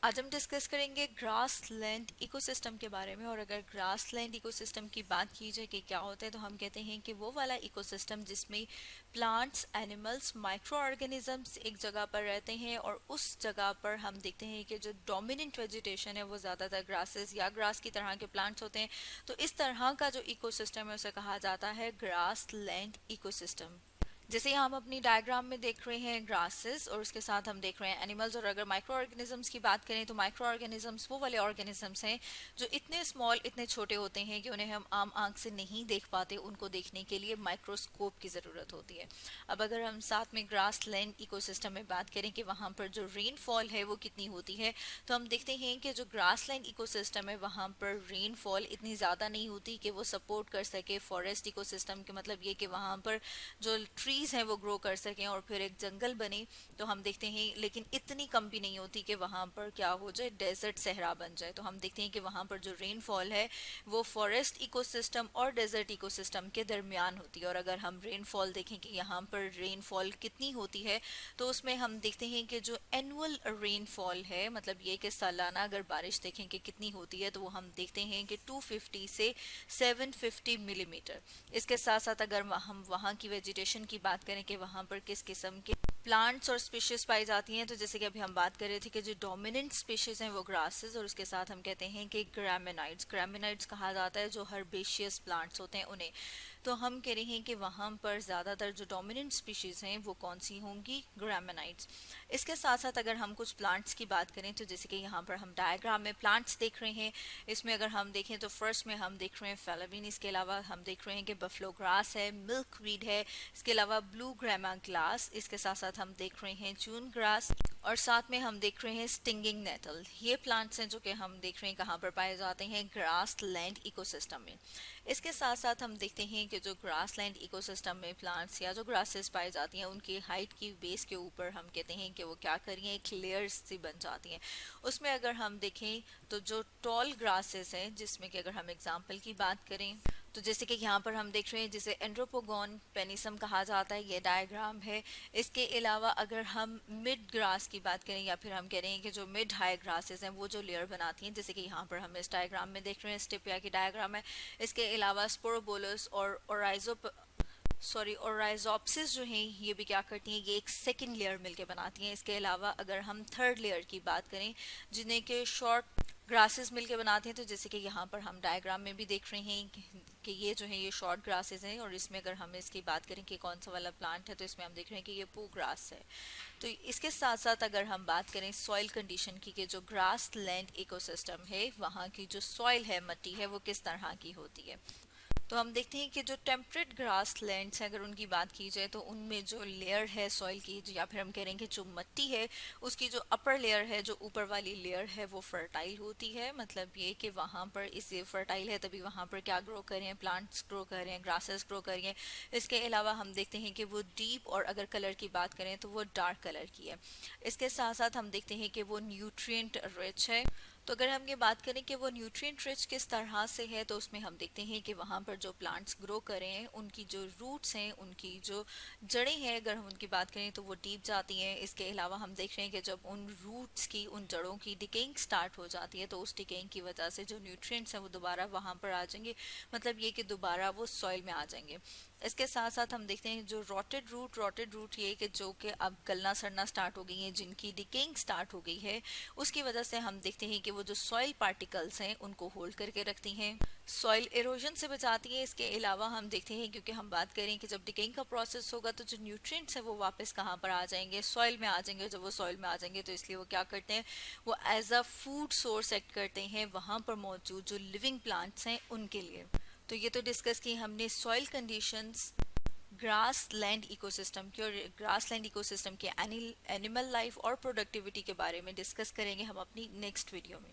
आज हम डिस्कस करेंगे ग्रास लैंड इकोसिस्टम के बारे में। और अगर ग्रास लैंड इकोसिस्टम की बात की जाए कि क्या होता है, तो हम कहते हैं कि वो वाला इकोसिस्टम जिसमें प्लांट्स, एनिमल्स, माइक्रो ऑर्गेनिजम्स एक जगह पर रहते हैं और उस जगह पर हम देखते हैं कि जो डोमिनेंट वेजिटेशन है वो ज़्यादातर ग्रासेस या ग्रास की तरह के प्लांट्स होते हैं। तो इस तरह का जो इकोसिस्टम है उसे कहा जाता है ग्रास लैंड इकोसिस्टम। जैसे हम अपनी डायग्राम में देख रहे हैं ग्रासेस और उसके साथ हम देख रहे हैं एनिमल्स। और अगर माइक्रो ऑर्गेनिजम्स की बात करें तो माइक्रो ऑर्गेनिजम्स वो वाले ऑर्गेनिजम्स हैं जो इतने स्मॉल, इतने छोटे होते हैं कि उन्हें हम आम आंख से नहीं देख पाते। उनको देखने के लिए माइक्रोस्कोप की ज़रूरत होती है। अब अगर हम साथ में ग्रास लैंड इकोसिस्टम में बात करें कि वहाँ पर जो रेनफॉल है वो कितनी होती है, तो हम देखते हैं कि जो ग्रास लैंड इकोसिस्टम है वहाँ पर रेनफॉल इतनी ज़्यादा नहीं होती कि वो सपोर्ट कर सके फॉरेस्ट इकोसिस्टम के। मतलब ये कि वहाँ पर जो ट्रीज हैं वो ग्रो कर सकें और फिर एक जंगल बने। तो हम देखते हैं, लेकिन इतनी कम भी नहीं होती कि वहाँ पर क्या हो जाए, डेजर्ट सहरा बन जाए। तो हम देखते हैं कि वहाँ पर जो रेनफॉल है वो फॉरेस्ट इकोसिस्टम और डेजर्ट इकोसिस्टम के दरमियान होती है। और अगर हम रेनफॉल देखें कि यहाँ पर रेनफॉल कितनी होती है, तो उसमें हम देखते हैं कि जो एनुअल रेनफॉल है, मतलब ये कि सालाना अगर बारिश देखें कि कितनी होती है, तो वो हम देखते हैं कि 250 से 750 मिलीमीटर। इसके साथ साथ अगर हम वहाँ की वेजिटेशन की बात करें कि वहाँ पर किस किस्म के प्लांट्स और स्पीशीज पाई जाती हैं, तो जैसे कि अभी हम बात कर रहे थे कि जो डोमिनेंट स्पीशीज हैं वो ग्रासेस, और उसके साथ हम कहते हैं कि ग्रामिनाइड्स। ग्रामिनाइड्स कहा जाता है जो हर्बेशियस प्लांट्स होते हैं उन्हें। तो हम कह रहे हैं कि वहाँ पर ज़्यादातर जो डोमिनेंट स्पीशीज़ हैं वो कौन सी होंगी, ग्रामिनाइड्स। इसके साथ साथ अगर हम कुछ प्लांट्स की बात करें, तो जैसे कि यहाँ पर हम डायग्राम में प्लांट्स देख रहे हैं। इसमें अगर हम देखें तो फर्स्ट में हम देख रहे हैं फेलाविन। इसके अलावा हम देख रहे हैं कि बफलो ग्रास है, मिल्क वीड है। इसके अलावा ब्लू ग्रामा ग्लास। इसके साथ साथ हम देख रहे हैं जून ग्रास, और साथ में हम देख रहे हैं स्टिंगिंग नेटल। ये प्लांट्स हैं जो कि हम देख रहे हैं कहाँ पर पाए जाते हैं, ग्रास लैंड इकोसिस्टम में। इसके साथ साथ हम देखते हैं कि जो ग्रास लैंड इकोसिस्टम में प्लांट्स या जो ग्रासेस पाई जाती हैं उनकी हाइट की बेस के ऊपर हम कहते हैं कि वो क्या करिए, एक लेयर्स सी बन जाती हैं। उसमें अगर हम देखें तो जो टॉल ग्रासेस हैं, जिसमें कि अगर हम एग्जांपल की बात करें, तो जैसे कि यहाँ पर हम देख रहे हैं जिसे एंड्रोपोगोन पेनिसम कहा जाता है, ये डायग्राम है। इसके अलावा अगर हम मिड ग्रास की बात करें, या फिर हम कह रहे हैं कि जो मिड हाई ग्रासेस हैं वो जो लेयर बनाती हैं, जैसे कि यहाँ पर हम इस डायग्राम में देख रहे हैं स्टिपिया की डायग्राम है। इसके अलावा स्पोरोबोलस और ओराइजोप्सिस जो हैं ये भी क्या करती हैं, ये एक सेकंड लेयर मिलके बनाती हैं। इसके अलावा अगर हम थर्ड लेयर की बात करें, जिन्हें के शॉर्ट ग्रासेस मिलके बनाते हैं, तो जैसे कि यहाँ पर हम डायग्राम में भी देख रहे हैं कि ये जो है ये शॉर्ट ग्रासेस हैं। और इसमें अगर हम इसकी बात करें कि कौन सा वाला प्लांट है, तो इसमें हम देख रहे हैं कि ये पू ग्रास है। तो इसके साथ साथ अगर हम बात करें सॉइल कंडीशन की, कि जो ग्रास लैंड इकोसिस्टम है वहाँ की जो सॉइल है, मिट्टी है, वो किस तरह की होती है। तो हम देखते हैं कि जो टेम्परेट ग्रास लैंड्स हैं अगर उनकी बात की जाए, तो उनमें जो लेयर है सॉइल की, या फिर हम कह रहे हैं कि जो मिट्टी है उसकी जो अपर लेयर है, जो ऊपर वाली लेयर है, वो फर्टाइल होती है। मतलब ये कि वहाँ पर इसे फर्टाइल है तभी वहाँ पर क्या ग्रो करें, प्लांट्स ग्रो करें, ग्रासेस ग्रो करें। इसके अलावा हम देखते हैं कि वो डीप, और अगर कलर की बात करें तो वो डार्क कलर की है। इसके साथ साथ हम देखते हैं कि वो न्यूट्रिएंट रिच है। तो अगर हम ये बात करें कि वो न्यूट्रिएंट रिच किस तरह से है, तो उसमें हम देखते हैं कि वहाँ पर जो प्लांट्स ग्रो करें उनकी जो रूट्स हैं, उनकी जो जड़ें हैं, अगर हम उनकी बात करें तो वो डीप जाती हैं। इसके अलावा हम देख रहे हैं कि जब उन रूट्स की, उन जड़ों की डिकेइंग स्टार्ट हो जाती है, तो उस डिकेइंग की वजह से जो न्यूट्रिएंट्स हैं वो दोबारा वहाँ पर आ जाएंगे। मतलब ये कि दोबारा वो सॉइल में आ जाएंगे। इसके साथ साथ हम देखते हैं जो रॉटेड रूट ये कि जो कि अब गलना सड़ना स्टार्ट हो गई हैं, जिनकी डिकेइंग स्टार्ट हो गई है, उसकी वजह से हम देखते हैं कि वो जो सॉइल पार्टिकल्स हैं उनको होल्ड करके रखती हैं, सॉइल इरोजन से बचाती है। इसके अलावा हम देखते हैं, क्योंकि हम बात करें कि जब डिकेइंग का प्रोसेस होगा तो जो न्यूट्रिएंट्स हैं वो वापस कहाँ पर आ जाएंगे, सॉइल में आ जाएंगे। जब वो सॉइल में आ जाएंगे तो इसलिए वो क्या करते हैं, वो as a food source act करते हैं वहाँ पर मौजूद जो लिविंग प्लांट्स हैं उनके लिए। तो ये तो डिस्कस की हमने soil conditions, grass land ecosystem की, और ग्रास लैंड इकोसिस्टम के एनिमल लाइफ और प्रोडक्टिविटी के बारे में डिस्कस करेंगे हम अपनी नेक्स्ट वीडियो में।